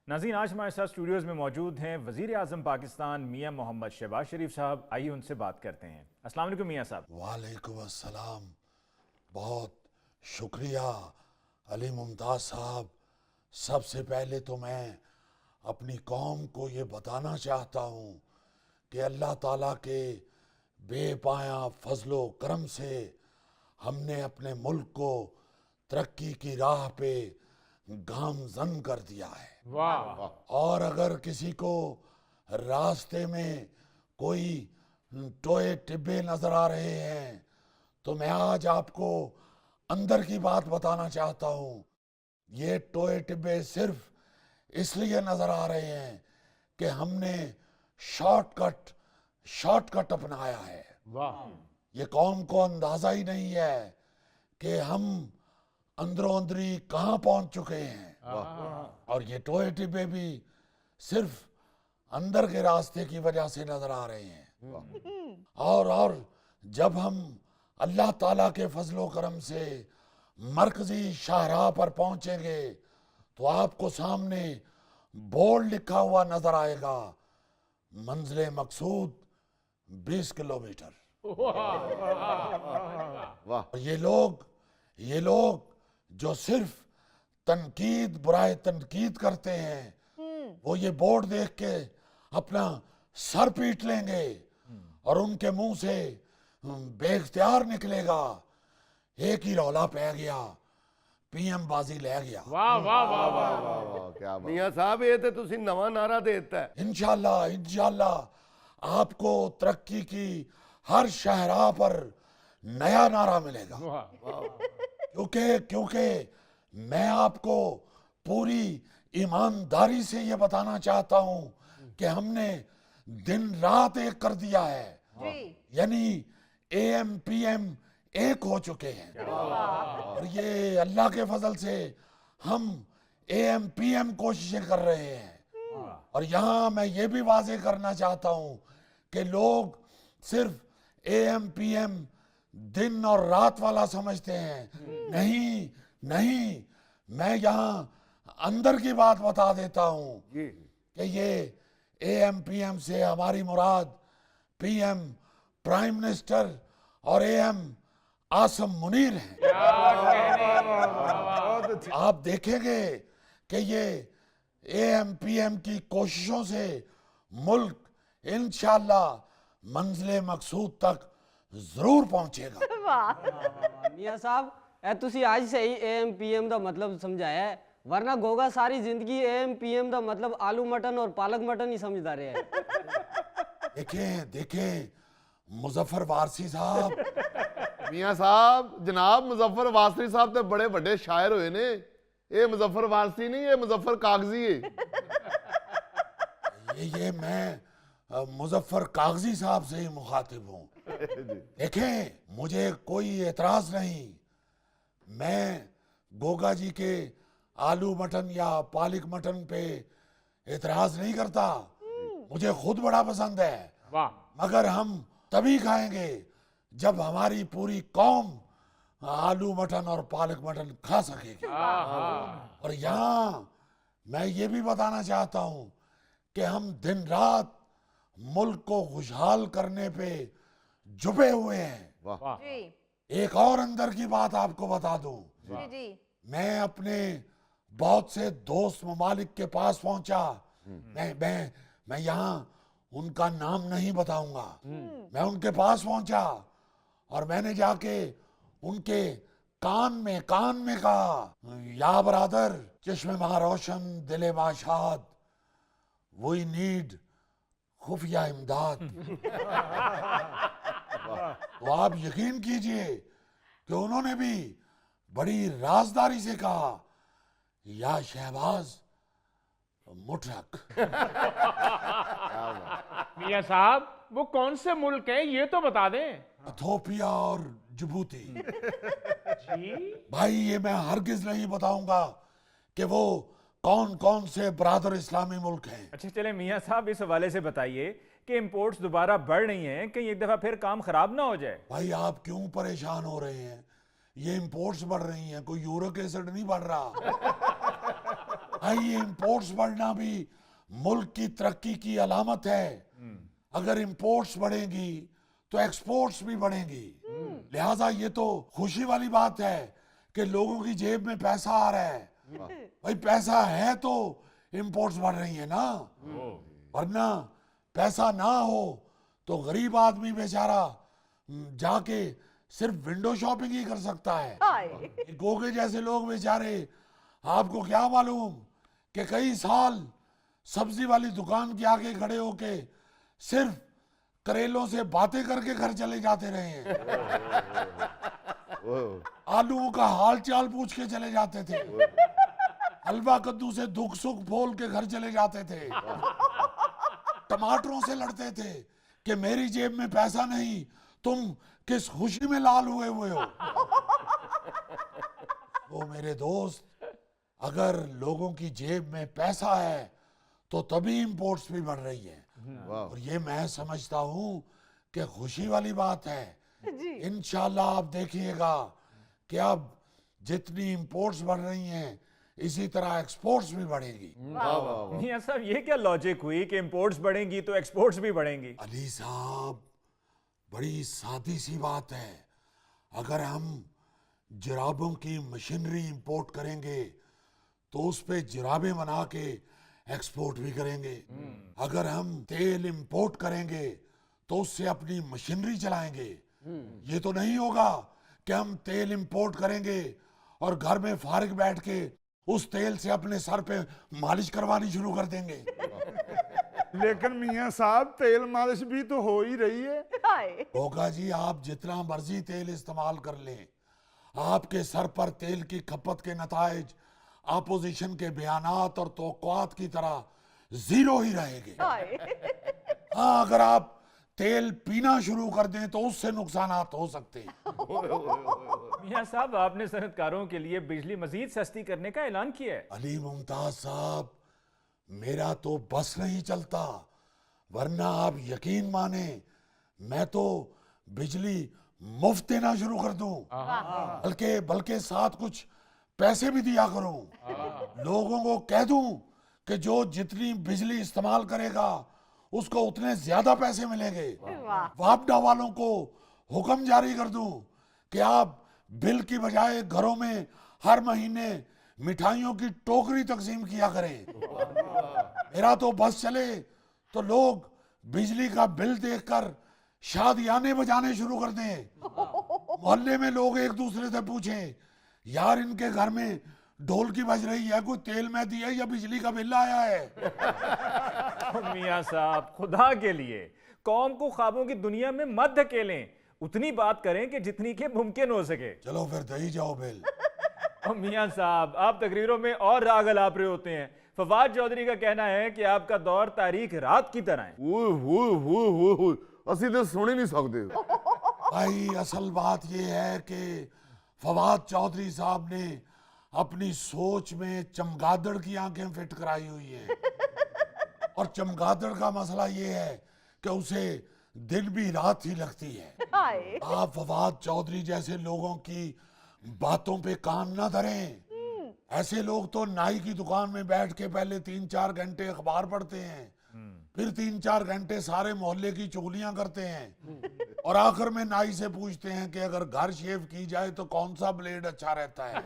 नाज़रीन, आज हमारे साथ स्टूडियोज़ में मौजूद हैं वज़ीर आज़म पाकिस्तान मियाँ मोहम्मद शहबाज शरीफ साहब। आइए उनसे बात करते हैं। अस्सलाम वालेकुम मियाँ साहब। वालेकुम अस्सलाम। बहुत शुक्रिया अली मुमताज़ साहब। सबसे पहले तो मैं अपनी कौम को ये बताना चाहता हूँ कि अल्लाह ताला के बेपाया फजलो करम से हमने अपने मुल्क को तरक्की की राह पे गामजन कर दिया है। वाह। और अगर किसी को रास्ते में कोई टोए टिब्बे नजर आ रहे हैं तो मैं आज आपको अंदर की बात बताना चाहता हूँ। ये टोए टिब्बे सिर्फ इसलिए नजर आ रहे हैं कि हमने शॉर्टकट अपनाया है। वाह। ये कौम को अंदाजा ही नहीं है कि हम अंदरों अंदरी कहाँ पहुंच चुके हैं। और ये टोए टिब्बे भी सिर्फ अंदर के रास्ते की वजह से नजर आ रहे हैं। और जब हम अल्लाह ताला के फजलो करम से मरकजी शाहराह पर पहुंचेंगे तो आपको सामने बोर्ड लिखा हुआ नजर आएगा, मंजिल मकसूद 20 किलोमीटर। वाह। ये लोग जो सिर्फ तनकीद बुराए तनकीद करते हैं वो ये बोर्ड देख के अपना सर पीट लेंगे और उनके मुंह से बेख्तियार निकलेगा, एक ही रौला पै गया, पीएम बाजी ले गया। वाह वाह वाह वाह वाह, क्या बात। मियाँ साहब ये तो तुसी नवा नारा दे दिता है। इंशाल्लाह आपको तरक्की की हर शाहराह पर नया नारा मिलेगा। क्योंकि मैं आपको पूरी ईमानदारी से ये बताना चाहता हूं कि हमने दिन रात एक कर दिया है। यानी एएम पीएम एक हो चुके हैं। और ये अल्लाह के फजल से हम एएम पीएम कोशिशें कर रहे हैं। और यहाँ मैं ये भी वाजे करना चाहता हूँ कि लोग सिर्फ एएम पीएम दिन और रात वाला समझते हैं। नहीं, मैं यहाँ अंदर की बात बता देता हूँ कि ये एएम पीएम से हमारी मुराद पीएम प्राइम मिनिस्टर और एएम आसम मुनीर हैं। आप देखेंगे कि ये एएम पीएम की कोशिशों से मुल्क इंशाल्लाह मंजिल मकसूद तक जरूर पहुंचेगा। मियाँ साहब ए तुसी आज से ही एएम पीएम का मतलब समझाया है, वरना गोगा सारी जिंदगी एएम पीएम का मतलब आलू मटन और पालक मटन ही समझदा रहे हैं। देखें मुजफ्फर वारसी साहब। मियाँ साहब जनाब मुजफ्फर वारसी साहब तो बड़े बड़े शायर हुए ने। ये मुजफ्फर वारसी नहीं, ये मुजफ्फर कागजी है। ये मैं मुजफ्फर कागजी साहब से ही मुखातिब हूँ। देखें मुझे कोई एतराज नहीं, मैं गोगा जी के आलू मटन या पालक मटन पे एतराज नहीं करता, मुझे खुद बड़ा पसंद है। वाह। मगर हम तभी खाएंगे जब हमारी पूरी कौम आलू मटन और पालक मटन खा सकेगी। और यहाँ मैं ये भी बताना चाहता हूँ कि हम दिन रात मुल्क को खुशहाल करने पे जुटे हुए हैं। वाह। एक और अंदर की बात आपको बता दूं, मैं अपने बहुत से दोस्त ममालिक के पास पहुंचा। मैं यहाँ उनका नाम नहीं बताऊंगा। मैं उनके पास पहुंचा और मैंने जाके उनके कान में कहा, या बरादर चश्मे मा रोशन दिले बाशाद, वी नीड खुफिया इमदाद। तो आप यकीन कीजिए कि उन्होंने भी बड़ी राजदारी से कहा, या शहबाज मुठरक। मियाँ साहब वो कौन से मुल्क है ये तो बता दें। इथोपिया और जिबूती। जी भाई ये मैं हरगिज नहीं बताऊंगा कि वो कौन कौन से बरादर इस्लामी मुल्क हैं। अच्छा चले मियाँ साहब, इस हवाले से बताइए कि इंपोर्ट्स दोबारा बढ़ रही हैं, कहीं एक दफ़ा फिर काम खराब ना हो जाए। भाई आप क्यों परेशान हो रहे हैं? ये इंपोर्ट्स बढ़ रही हैं, कोई यूरिक एसिड नहीं बढ़ रहा। भाई इंपोर्ट्स बढ़ना भी मुल्क की तरक्की की अलामत है। अगर इंपोर्ट्स बढ़ेंगी तो एक्सपोर्ट्स भी बढ़ेंगी। लिहाजा ये तो खुशी वाली बात है कि लोगों की जेब में पैसा आ रहा है। भाई पैसा है तो इंपोर्ट्स बढ़ रही है ना, वरना पैसा ना हो तो गरीब आदमी बेचारा जाके सिर्फ विंडो शॉपिंग ही कर सकता है। गोगे जैसे लोग बेचारे, आपको क्या मालूम कि कई साल सब्जी वाली दुकान के आगे खड़े होके सिर्फ करेलों से बातें करके घर चले जाते रहे हैं। आलूओं का हाल चाल पूछ के चले जाते थे, हलवा कद्दू से दुख सुख बोल के घर चले जाते थे, टमाटरों से लड़ते थे कि मेरी जेब में पैसा नहीं, तुम किस खुशी में लाल हुए हो। तो मेरे दोस्त, अगर लोगों की जेब में पैसा है तो तभी इंपोर्ट्स भी बढ़ रही है, और ये मैं समझता हूं कि खुशी वाली बात है। इंशाल्लाह आप देखिएगा कि अब जितनी इंपोर्ट्स बढ़ रही हैं इसी तरह एक्सपोर्ट्स भी बढ़ेगी। मियां साहब, ये क्या लॉजिक हुई कि इंपोर्ट्स बढ़ेंगी तो एक्सपोर्ट्स भी बढ़ेंगी? अली साहब, बड़ी सादी सी बात है। अगर हम जुराबों की मशीनरी इंपोर्ट करेंगे तो उस पे जुराबें बना के एक्सपोर्ट भी करेंगे। अगर हम तेल इंपोर्ट करेंगे तो उससे अपनी मशीनरी चलाएंगे। ये तो नहीं होगा कि हम तेल इंपोर्ट करेंगे और घर में फारिग बैठ के उस तेल से अपने सर पे मालिश करवानी शुरू कर देंगे। लेकिन मियां साहब, तेल मालिश भी तो हो ही रही है। होगा जी, आप जितना मर्जी तेल इस्तेमाल कर लें, आपके सर पर तेल की खपत के नताइज आपोजिशन के बयानात और तौक़ुआत की तरह जीरो ही रहेंगे। हाँ, अगर आप तेल पीना शुरू कर दें तो उससे नुकसानात हो सकते हैं। मियां साहब, आपने सनतकारों के लिए बिजली मजीद सस्ती करने का ऐलान किया है। अली मुमताज साहब, मेरा तो बस नहीं चलता, वरना आप यकीन माने मैं तो बिजली मुफ्त देना शुरू कर दूं, बल्कि साथ कुछ पैसे भी दिया करूं। लोगों को कह दूं कि जो जितनी बिजली इस्तेमाल करेगा उसको उतने ज्यादा पैसे मिलेंगे। वापडा वालों को हुक्म जारी कर दूं कि आप बिल की बजाय घरों में हर महीने मिठाइयों की टोकरी तकसीम किया करें। मेरा तो बस चले तो लोग बिजली का बिल देखकर शादियाने बजाने शुरू कर दें। मोहल्ले में लोग एक दूसरे से पूछें, यार इनके घर में ढोलकी बज रही है, कोई तेल में दिया या बिजली का बिल आया है? मियां साहब, खुदा के लिए कौम को ख्वाबों की दुनिया में मत धकेलें, उतनी बात करें कि जितनी के मुमकिन हो सके। चलो फिर दे ही जाओ बिल। मियां साहब, आप तकरीरों में और राग अलाप रहे होते हैं। फवाद चौधरी का कहना है कि आपका दौर तारीख रात की तरह है। असि तो सुन ही नहीं सकते। भाई, असल बात यह है कि फवाद चौधरी साहब ने अपनी सोच में चमगादड़ की आंखें फिट कराई हुई हैं। और चमगादड़ का मसला ये है कि उसे दिन भी रात ही लगती है। आप फवाद चौधरी जैसे लोगों की बातों पे कान ना धरें। ऐसे लोग तो नाई की दुकान में बैठ के पहले 3-4 घंटे अखबार पढ़ते हैं, फिर 3-4 घंटे सारे मोहल्ले की चुगलियां करते हैं, और आखिर में नाई से पूछते हैं कि अगर घर शेव की जाए तो कौन सा ब्लेड अच्छा रहता है।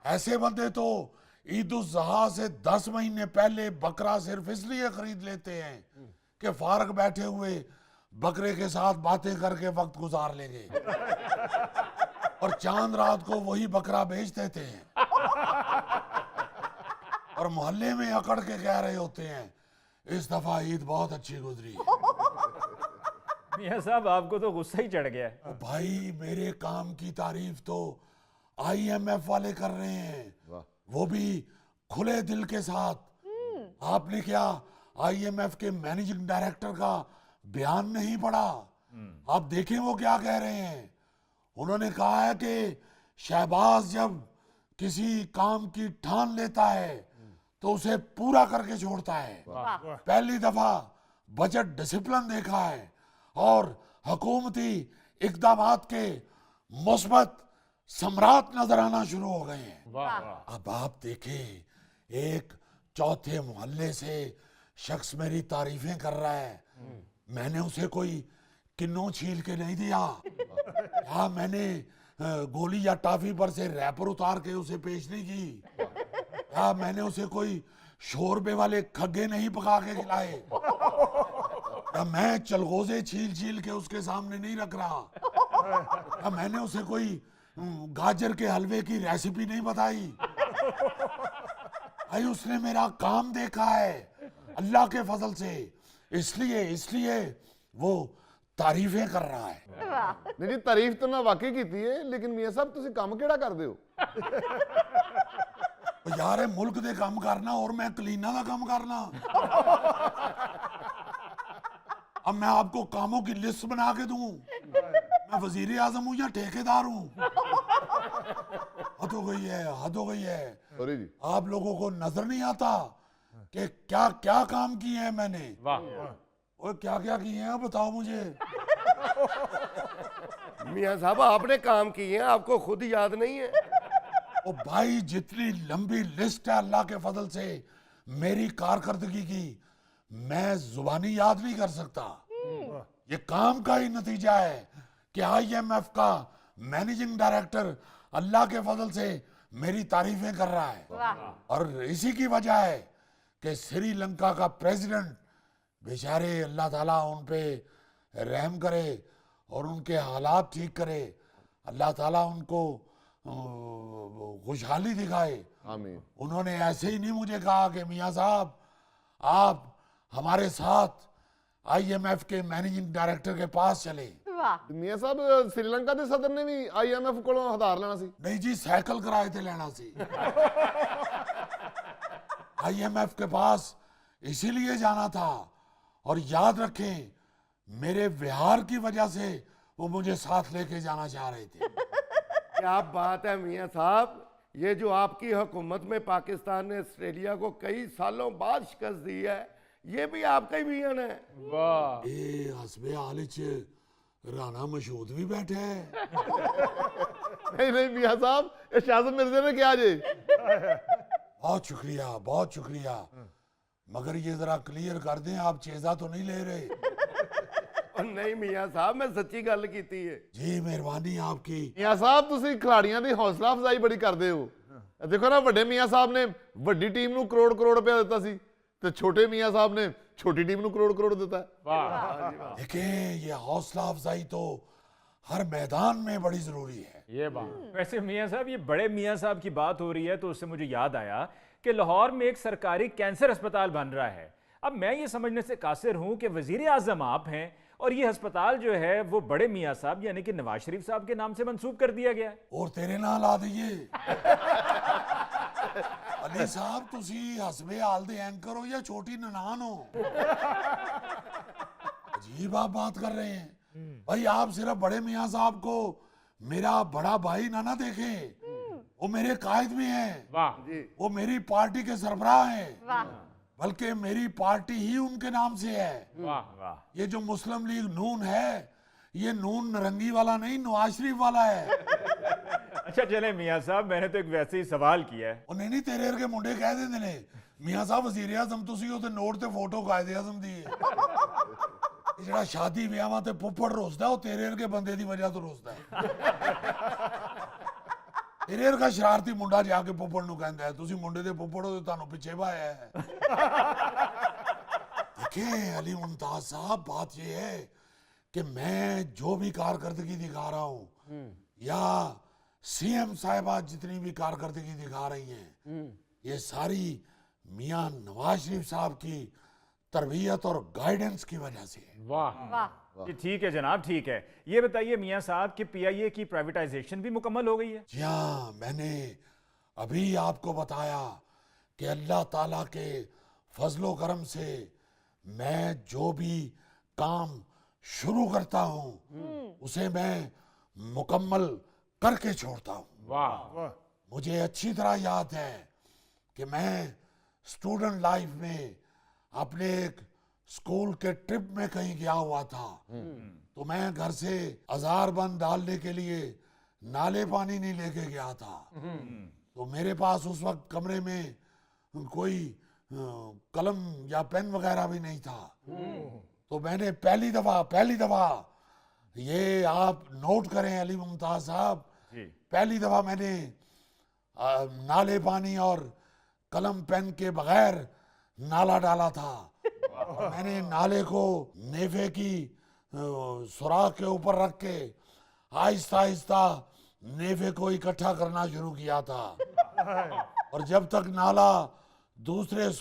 ऐसे बंदे तो ईद उल ज़ुहा से 10 महीने पहले बकरा सिर्फ इसलिए खरीद लेते हैं कि फारग बैठे हुए बकरे के साथ बातें करके वक्त गुजार लेंगे, और चांद रात को वही बकरा बेच देते हैं और मोहल्ले में अकड़ के कह रहे होते हैं, इस दफा ईद बहुत अच्छी गुजरी। मियां साहब, आपको तो गुस्सा ही चढ़ गया है। ओ भाई, मेरे काम की तारीफ तो IMF वाले कर रहे हैं, वो भी खुले दिल के साथ। आपने क्या IMF के मैनेजिंग डायरेक्टर का बयान नहीं पढ़ा? आप देखें वो क्या कह रहे हैं। उन्होंने कहा है कि शहबाज जब किसी काम की ठान लेता है तो उसे पूरा करके छोड़ता है। पहली दफा बजट डिसिप्लिन देखा है और हुकूमती इकदामात के मुस्बत सम्राट नजर आना शुरू हो गए हैं। वाह अब आप देखें, एक चौथे मोहल्ले से शख्स मेरी तारीफें कर रहा है, मैंने उसे कोई किन्नू छील के नहीं दिया, या मैंने गोली या टाफी पर से रैपर उतार के उसे पेश नहीं की, या मैंने उसे कोई शोरबे वाले खग्गे नहीं पका के खिलाए, या मैं चलगोजे छील छील के उसके सामने नहीं रख रहा, या मैंने उसे कोई गाजर के हलवे की रेसिपी नहीं बताई। भाई उसने मेरा काम देखा है अल्लाह के फजल से, इसलिए वो तारीफें कर रहा है। नहीं जी, तारीफ तो ना वाकई की है, लेकिन मियां साहब तुसी काम केड़ा करदे हो? यार मुल्क दे काम करना और मैं क्लीना का काम करना। अब मैं आपको कामों की लिस्ट बना के दूं, मैं वजीर आजम हूं या ठेकेदार हूं? हद हो गई है, हद हो गई है। सॉरी जी। आप लोगों को नजर नहीं आता कि क्या क्या काम किए हैं मैंने? वाह और क्या क्या किए हैं बताओ मुझे। मियाँ साहब आपने काम किए हैं, आपको खुद याद नहीं है? ओ भाई जितनी लंबी लिस्ट है अल्लाह के फजल से मेरी कारकर्दगी की, मैं जुबानी याद नहीं कर सकता। ये काम का ही नतीजा है कि IMF का मैनेजिंग डायरेक्टर अल्लाह के फजल से मेरी तारीफें कर रहा है, और इसी की वजह है कि श्रीलंका का प्रेसिडेंट बेचारे अल्लाह ताला उन पे रहम करे और उनके हालात ठीक करे, अल्लाह ताला उनको खुशहाली दिखाए। आमीन। उन्होंने ऐसे ही नहीं मुझे कहा कि मियां साहब आप हमारे साथ IMF के मैनेजिंग डायरेक्टर के पास चले। मियां साहब श्रीलंका के सदर ने भी IMF को आधार लेना सी। नहीं जी, साइकिल किराए थे लेना सी। IMF के पास इसीलिए जाना था, और याद रखें मेरे व्यवहार की वजह से वो मुझे साथ लेके जाना चाह रहे थे। क्या बात है मियाँ साहब, ये जो आपकी हुकूमत में पाकिस्तान ने ऑस्ट्रेलिया को कई सालों बाद शिकस्त दी है, ये भी आपका ही विजन है? वाह ए हसबे आलिच राना मशहूद भी बैठे हैं। नहीं नहीं मियां साहब, ये शाज़म मिर्जा ने क्या जी? बहुत शुक्रिया, बहुत शुक्रिया, मगर ये जरा क्लियर कर दें आप चेजा तो नहीं ले रहे? और नहीं मियाँ साहब, मैं सच्ची गल की है। जी मेहरबानी आपकी। मियां साहब तुसी खिलाड़ियों की हौसला अफजाई बड़ी करते हो। देखो ना, बड़े मियां साहब ने बड़ी टीम ਨੂੰ करोड़ करोड़ रुपया दिता सी, ते छोटे मियां साहब ने छोटी टीम ਨੂੰ करोड़ करोड़ दिता है। वाह देखें ये हौसला अफजाई तो हर मैदान में बड़ी जरूरी है। ये बात वैसे मियां साहब, ये बड़े मियां साहब की बात हो रही है तो उससे मुझे याद आया कि लाहौर में एक सरकारी कैंसर अस्पताल बन रहा है। अब मैं ये समझने से कासिर हूं कि वजीर आजम आप हैं और ये अस्पताल जो है वो बड़े मियां साहब यानी कि नवाज शरीफ साहब के नाम से मंसूब कर दिया गया है। और तेरे ना ला दिए। अली साहब तुसी हसबे हाल दे एंकर हो या छोटी ननान हो? अजीब आप बात कर रहे हैं भाई। आप सिर्फ बड़े मियां साहब को मेरा बड़ा भाई ना देखें, वो मेरे कायद में हैं, वाह वो मेरी पार्टी के सरबराह हैं, बल्कि मेरी पार्टी ही उनके नाम से है। वाह वाह ये जो मुस्लिम लीग नून है, ये नून नारंगी वाला नहीं, नवाज शरीफ वाला है। अच्छा चले मियां साहब, मैंने तो एक वैसे ही सवाल किया है। ਉਹ ਨਹੀਂ ਤੇਰੇ ਵਰਗੇ ਮੁੰਡੇ ਕਹਿ ਦਿੰਦੇ ਨੇ ਮੀਆਂ ਸਾਹਿਬ ਵਜ਼ੀਰ ਆਜ਼ਮ ਤੁਸੀਂ ਉਹ ਤੇ ਨੋਟ ਤੇ ਫੋਟੋ ਕਾਇਦੇ ਆਜ਼ਮ ਦੀ ਹੈ। ਇਹ ਜਿਹੜਾ ਸ਼ਾਦੀ ਵਿਆਹਾਂ ਤੇ ਪੁੱਪੜ ਰੋਸਦਾ ਉਹ ਤੇਰੇ ਵਰਗੇ ਬੰਦੇ ਦੀ ਵਜ੍ਹਾ ਤੋਂ ਰੋਸਦਾ ਹੈ। ਤੇਰੇ ਵਰਗਾ ਸ਼ਰਾਰਤੀ ਮੁੰਡਾ ਜਾ ਕੇ ਪੁੱਪੜ ਨੂੰ ਕਹਿੰਦਾ ਹੈ ਤੁਸੀਂ ਮੁੰਡੇ ਦੇ ਪੁੱਪੜ ਹੋ ਤੇ ਤੁਹਾਨੂੰ ਪਿੱਛੇ ਭਾਇਆ ਹੈ। देखिए अली मुमताज साहब, बात ये है कि मैं जो भी कारकर्दगी दिखा रहा हूँ या CM साहिबा जितनी भी कारकर्दगी दिखा रही हैं, ये सारी मियां नवाज शरीफ साहब की तरबियत और गाइडेंस की वजह से है। वाह जी ठीक है जनाब, ठीक है। ये बताइए मियां साहब कि PIA की प्राइवेटाइजेशन भी मुकम्मल हो गई है? जी हाँ, मैंने अभी आपको बताया कि अल्लाह ताला के फजलो करम से मैं जो भी काम शुरू करता हूँ उसे मैं मुकम्मल करके छोड़ता हूँ। वाह मुझे अच्छी तरह याद है कि मैं स्टूडेंट लाइफ में अपने एक स्कूल के ट्रिप में कहीं गया हुआ था, तो मैं घर से अजारबंद डालने के लिए नाले पानी नहीं लेके गया था। तो मेरे पास उस वक्त कमरे में कोई कलम या पेन वगैरह भी नहीं था। तो मैंने पहली दफा ये आप नोट करें अली मुमताज साहब, पहली दफा मैंने नाले पानी और कलम पेन के बगैर नाला डाला था। और मैंने नाले को नेफे की सुराख के ऊपर रख के आहिस्ता आहिस्ता नेफे को इकट्ठा करना शुरू किया था। और जब तक नाला दूसरे